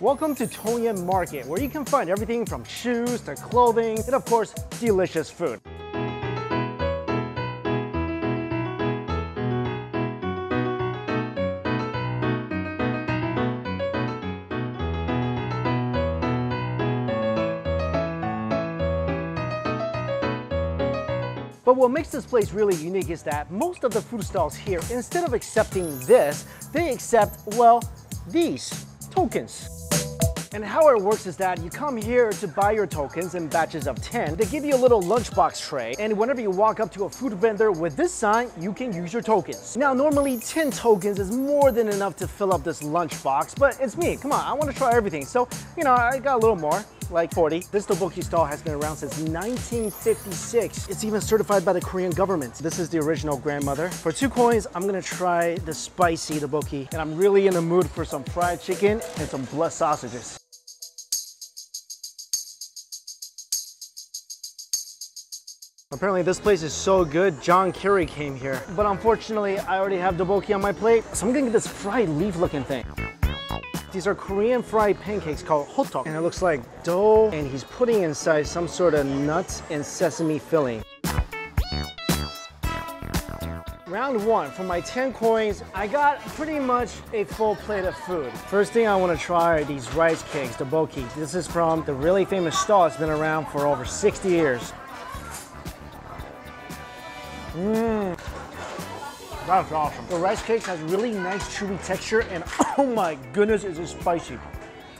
Welcome to Tongyan Market, where you can find everything from shoes to clothing and of course, delicious food. But what makes this place really unique is that most of the food stalls here, instead of accepting this, they accept, well, these tokens. And how it works is that you come here to buy your tokens in batches of 10. They give you a little lunchbox tray, and whenever you walk up to a food vendor with this sign, you can use your tokens. Now, normally 10 tokens is more than enough to fill up this lunchbox, but it's me, come on, I want to try everything. So, you know, I got a little more, like 40. This tteokbokki stall has been around since 1956. It's even certified by the Korean government. This is the original grandmother. For 2 coins, I'm gonna try the spicy tteokbokki, and I'm really in the mood for some fried chicken and some blood sausages. Apparently this place is so good, John Kerry came here. But unfortunately, I already have tteokbokki on my plate, so I'm gonna get this fried leaf looking thing. These are Korean fried pancakes called hotok, and it looks like dough, and he's putting inside some sort of nuts and sesame filling. Round 1, for my 10 coins, I got pretty much a full plate of food. First thing I want to try are these rice cakes, tteokbokki. This is from the really famous stall. It's been around for over 60 years. That's awesome. The rice cakes has really nice chewy texture, and oh my goodness, is it spicy.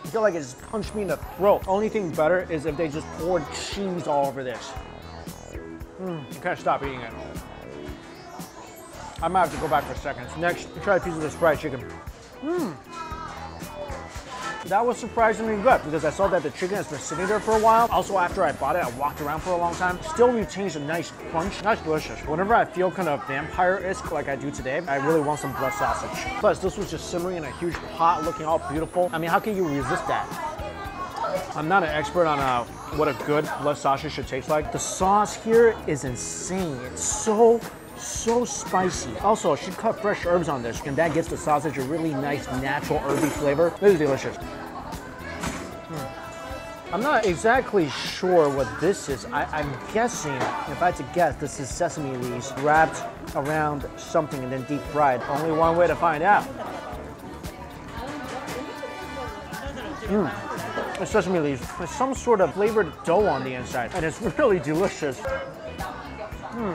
I feel like it just punched me in the throat. Only thing better is if they just poured cheese all over this. You can't stop eating it. I might have to go back for seconds. Next, try a piece of this fried chicken. That was surprisingly good because I saw that the chicken has been sitting there for a while. Also, after I bought it, I walked around for a long time. Still retains a nice crunch. That's delicious. Whenever I feel kind of vampire-esque like I do today, I really want some blood sausage. Plus, this was just simmering in a huge pot, looking all beautiful. I mean, how can you resist that? I'm not an expert on what a good blood sausage should taste like. The sauce here is insane. It's so spicy. Also, she cut fresh herbs on this, and that gives the sausage a really nice, natural, herby flavor. This is delicious. I'm not exactly sure what this is. I'm guessing, if I had to guess, this is sesame leaves wrapped around something and then deep fried. Only one way to find out. It's sesame leaves with some sort of flavored dough on the inside, and it's really delicious.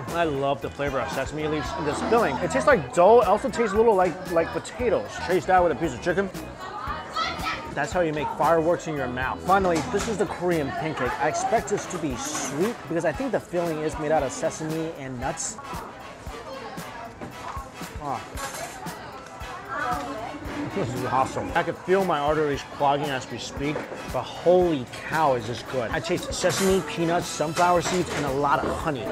I love the flavor of sesame leaves in this filling. It tastes like dough. It also tastes a little like potatoes. Chase that with a piece of chicken. That's how you make fireworks in your mouth. Finally, this is the Korean pancake. I expect this to be sweet because I think the filling is made out of sesame and nuts. This is awesome. I can feel my arteries clogging as we speak, but holy cow, is this good. I taste sesame, peanuts, sunflower seeds, and a lot of honey.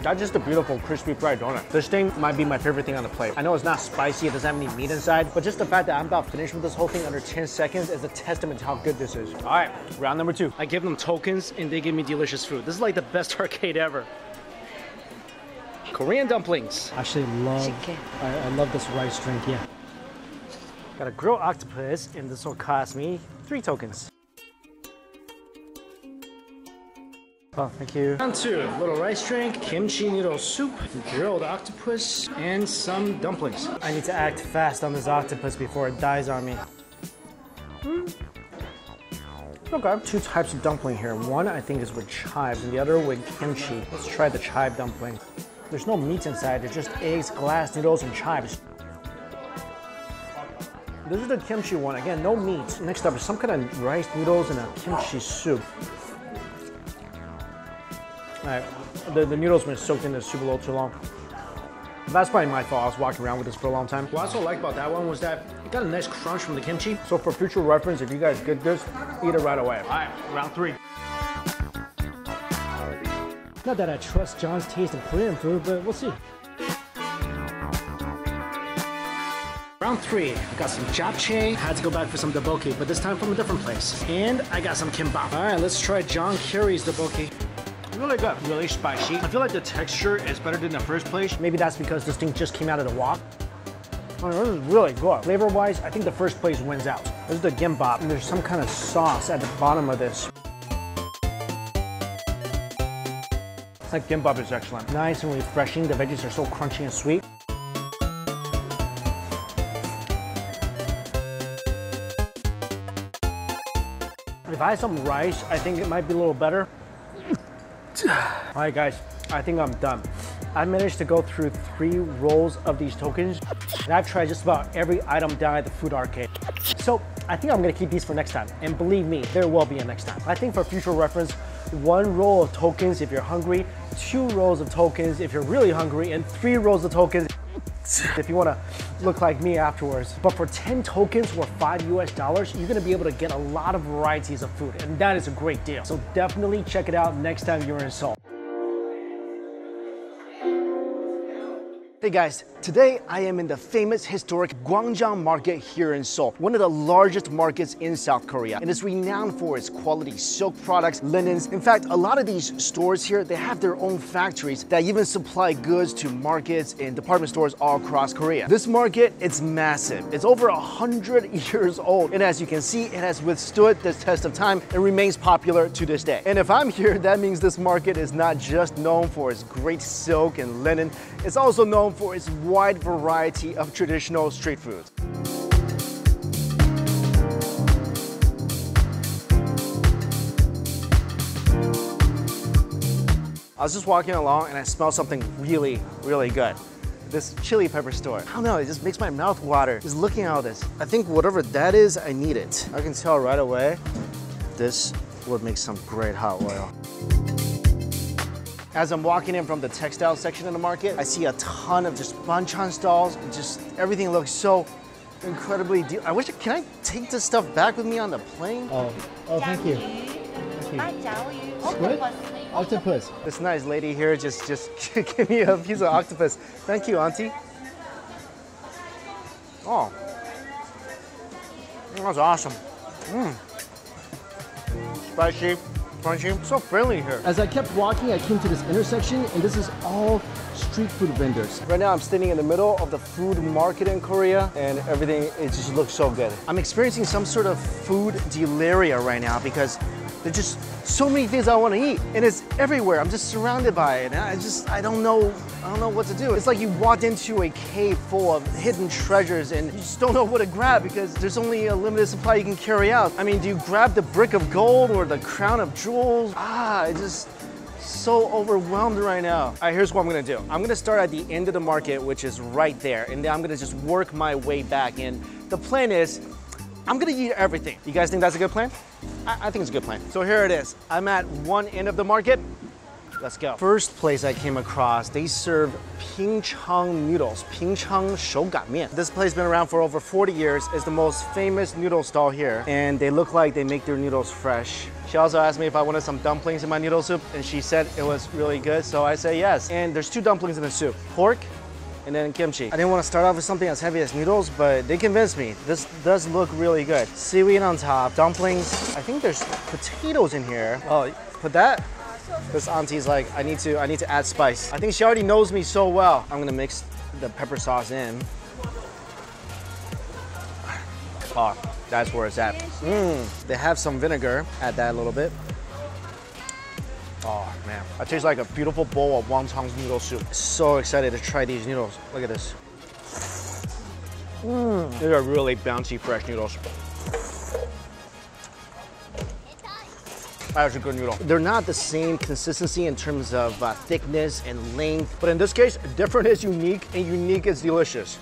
That's just a beautiful crispy fried donut. This thing might be my favorite thing on the plate. I know it's not spicy, it doesn't have any meat inside, but just the fact that I'm about finished with this whole thing under 10 seconds is a testament to how good this is. All right, round number 2. I give them tokens and they give me delicious food. This is like the best arcade ever. Korean dumplings. I actually love this rice drink, yeah. Got a grilled octopus, and this will cost me 3 tokens. Oh, thank you. Round 2, little rice drink, kimchi noodle soup, grilled octopus, and some dumplings. I need to act fast on this octopus before it dies on me. Okay. 2 types of dumpling here. One I think is with chives, and the other with kimchi. Let's try the chive dumpling. There's no meat inside, there's just eggs, glass noodles, and chives. This is the kimchi one. Again, no meat. Next up is some kind of rice noodles and a kimchi soup. Alright, the noodles been soaked in the soup a little too long. That's probably my fault. I was walking around with this for a long time. What I also liked about that one was that it got a nice crunch from the kimchi. So for future reference, if you guys get this, eat it right away. Alright, round 3. Not that I trust John's taste in Korean food, but we'll see. Round 3, I got some japchae. Had to go back for some tteokbokki, but this time from a different place. And I got some kimbap. All right, let's try John Kerry's tteokbokki. Really good, really spicy. I feel like the texture is better than the first place. Maybe that's because this thing just came out of the wok. Oh, this is really good. Flavor-wise, I think the first place wins out. This is the gimbap, and there's some kind of sauce at the bottom of this. That gimbap is excellent. Nice and refreshing. The veggies are so crunchy and sweet. If I had some rice, I think it might be a little better. All right, guys, I think I'm done. I managed to go through 3 rolls of these tokens, and I've tried just about every item down at the food arcade. So I think I'm gonna keep these for next time, and believe me, there will be a next time. I think for future reference, 1 roll of tokens if you're hungry, 2 rolls of tokens if you're really hungry, and 3 rolls of tokens if you wanna look like me afterwards. But for 10 tokens or $5 US, you're gonna be able to get a lot of varieties of food, and that is a great deal. So definitely check it out next time you're in Seoul. Hey guys, today I am in the famous historic Gwangjang market here in Seoul, one of the largest markets in South Korea, and it's renowned for its quality silk products, linens. In fact, a lot of these stores here, they have their own factories that even supply goods to markets and department stores all across Korea. This market, it's massive. It's over 100 years old, and as you can see, it has withstood the test of time and remains popular to this day. And if I'm here, that means this market is not just known for its great silk and linen, it's also known for its wide variety of traditional street foods. I was just walking along and I smelled something really, really good. This chili pepper store. I don't know, it just makes my mouth water just looking at all this. I think whatever that is, I need it. I can tell right away, this would make some great hot oil. As I'm walking in from the textile section of the market, I see a ton of just banchan stalls. Just everything looks so incredibly I wish, can I take this stuff back with me on the plane? Oh, thank you. Squid? Octopus. This nice lady here just give me a piece of octopus. Thank you, auntie. Oh, that's awesome. Spicy. Crunchy, so friendly here. As I kept walking, I came to this intersection, and this is all street food vendors. Right now, I'm standing in the middle of the food market in Korea, and everything, it just looks so good. I'm experiencing some sort of food deliria right now because there's just so many things I want to eat, and it's everywhere. I'm just surrounded by it, and I don't know what to do. It's like you walked into a cave full of hidden treasures, and you just don't know what to grab because there's only a limited supply you can carry out. I mean, do you grab the brick of gold or the crown of jewels? It's just so overwhelmed right now. All right, here's what I'm gonna do. I'm gonna start at the end of the market, which is right there, and then I'm gonna just work my way back. And the plan is, I'm gonna eat everything. You guys think that's a good plan? I think it's a good plan. So here it is. I'm at one end of the market. Let's go. First place I came across, they serve Pingchang noodles, Pingchang shouganmian. This place has been around for over 40 years. It's the most famous noodle stall here, and they look like they make their noodles fresh. She also asked me if I wanted some dumplings in my noodle soup, and she said it was really good, so I say yes. And there's 2 dumplings in the soup, pork and then kimchi. I didn't want to start off with something as heavy as noodles, but they convinced me. This does look really good. Seaweed on top, dumplings. I think there's potatoes in here. Oh, put that? This auntie's like, I need to add spice. I think she already knows me so well. I'm gonna mix the pepper sauce in. Oh, that's where it's at. They have some vinegar. Add that a little bit. Oh man, that tastes like a beautiful bowl of wontong's noodle soup. So excited to try these noodles. Look at this. These are really bouncy, fresh noodles. That's a good noodle. They're not the same consistency in terms of thickness and length, but in this case, different is unique, and unique is delicious.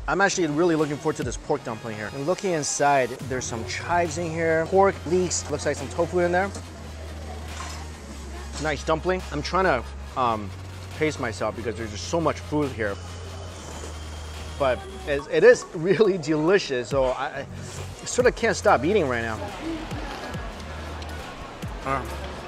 I'm actually really looking forward to this pork dumpling here. And looking inside, there's some chives in here, pork, leeks, looks like some tofu in there. Nice dumpling. I'm trying to pace myself because there's just so much food here. But it is really delicious, so I sort of can't stop eating right now.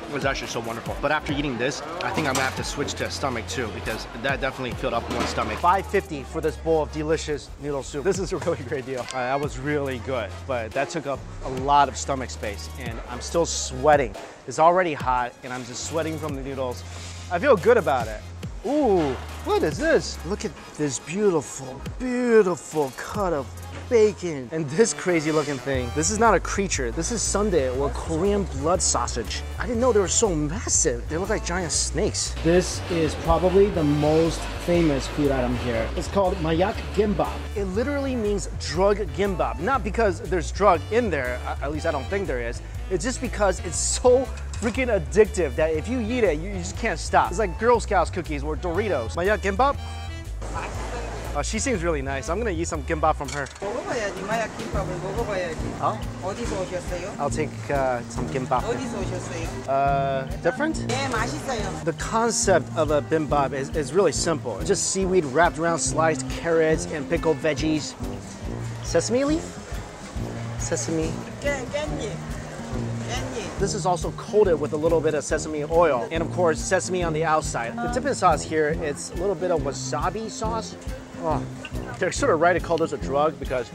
It was actually so wonderful. But after eating this, I think I'm gonna have to switch to a stomach too, because that definitely filled up one stomach. $5.50 for this bowl of delicious noodle soup. This is a really great deal. That was really good, but that took up a lot of stomach space, and I'm still sweating. It's already hot, and I'm just sweating from the noodles. I feel good about it. Ooh, what is this? Look at this beautiful, beautiful cut of bacon. And this crazy looking thing. This is not a creature. This is sundae or Korean blood sausage. I didn't know they were so massive. They look like giant snakes. This is probably the most famous food item here. It's called mayak gimbap. It literally means drug gimbap. Not because there's drug in there, at least I don't think there is. It's just because it's so freaking addictive that if you eat it, you just can't stop. It's like Girl Scouts cookies or Doritos. Mayak gimbap? She seems really nice. I'm gonna eat some gimbap from her. 먹어봐야지. 마약 김밥을 먹어봐야지. Oh? 어디서 오셨어요? I'll take some gimbap. 어디서 오셨어요? Different? 네, 맛있어요. The concept of a bimbap is really simple. It's just seaweed wrapped around sliced carrots and pickled veggies. Sesame leaf? Sesame. 깻잎. This is also coated with a little bit of sesame oil and of course sesame on the outside. The dipping sauce here, it's a little bit of wasabi sauce. Oh, they're sort of right to call this a drug because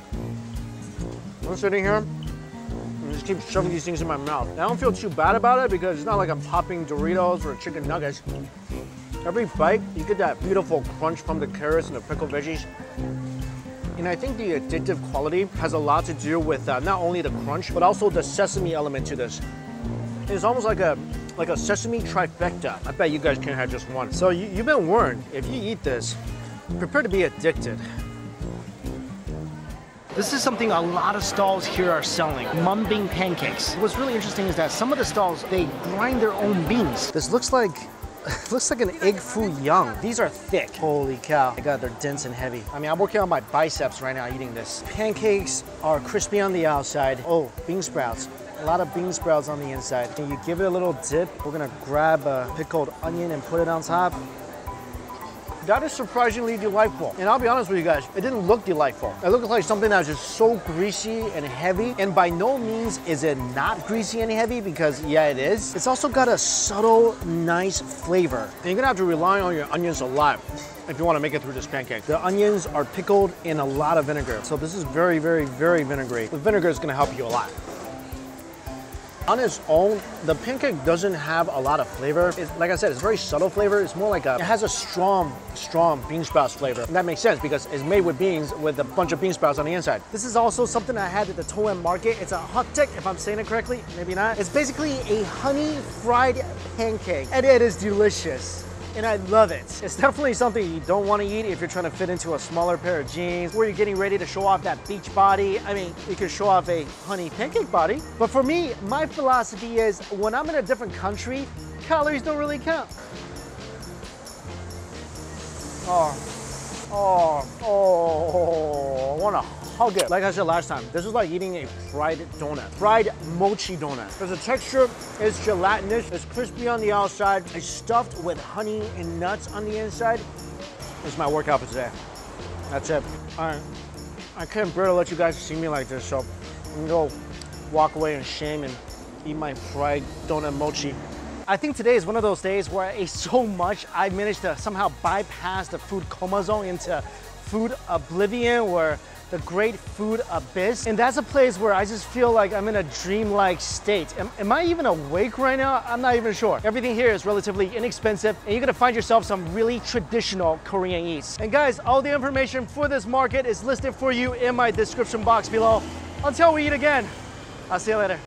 I'm sitting here and just keep shoving these things in my mouth. And I don't feel too bad about it because it's not like I'm popping Doritos or chicken nuggets. Every bite, you get that beautiful crunch from the carrots and the pickled veggies. And I think the addictive quality has a lot to do with not only the crunch, but also the sesame element to this. It's almost like a sesame trifecta. I bet you guys can't have just one. So you've been warned, if you eat this, prepare to be addicted. This is something a lot of stalls here are selling, mung bean pancakes. What's really interesting is that some of the stalls, they grind their own beans. This looks like an egg foo young. These are thick. Holy cow. My God, they're dense and heavy. I mean, I'm working on my biceps right now eating this. Pancakes are crispy on the outside. Oh, bean sprouts. A lot of bean sprouts on the inside. And you give it a little dip. We're gonna grab a pickled onion and put it on top. That is surprisingly delightful. And I'll be honest with you guys, it didn't look delightful. It looked like something that was just so greasy and heavy. And by no means is it not greasy and heavy because yeah, it is. It's also got a subtle, nice flavor. And you're gonna have to rely on your onions a lot if you wanna make it through this pancake. The onions are pickled in a lot of vinegar. So this is very, very, very vinegary. The vinegar is gonna help you a lot. On its own, the pancake doesn't have a lot of flavor. Like I said, it's very subtle flavor. It's more like it has a strong bean sprouts flavor. And that makes sense because it's made with beans with a bunch of bean sprouts on the inside. This is also something I had at the Toem market. It's a hotteok, if I'm saying it correctly, maybe not. It's basically a honey fried pancake and it is delicious. And I love it. It's definitely something you don't want to eat if you're trying to fit into a smaller pair of jeans or you're getting ready to show off that beach body. I mean, you can show off a honey pancake body. But for me, my philosophy is when I'm in a different country, calories don't really count. I want to hug it. Like I said last time, this is like eating a fried donut, fried mochi donut. Because the texture is gelatinous, it's crispy on the outside, it's stuffed with honey and nuts on the inside. This is my workout for today. That's it. All right, I can't bear to let you guys see me like this, so I'm gonna go walk away in shame and eat my fried donut mochi. I think today is one of those days where I ate so much, I managed to somehow bypass the food coma zone into food oblivion or the great food abyss. And that's a place where I just feel like I'm in a dreamlike state. Am I even awake right now? I'm not even sure. Everything here is relatively inexpensive and you're gonna find yourself some really traditional Korean eats. And guys, all the information for this market is listed for you in my description box below. Until we eat again, I'll see you later.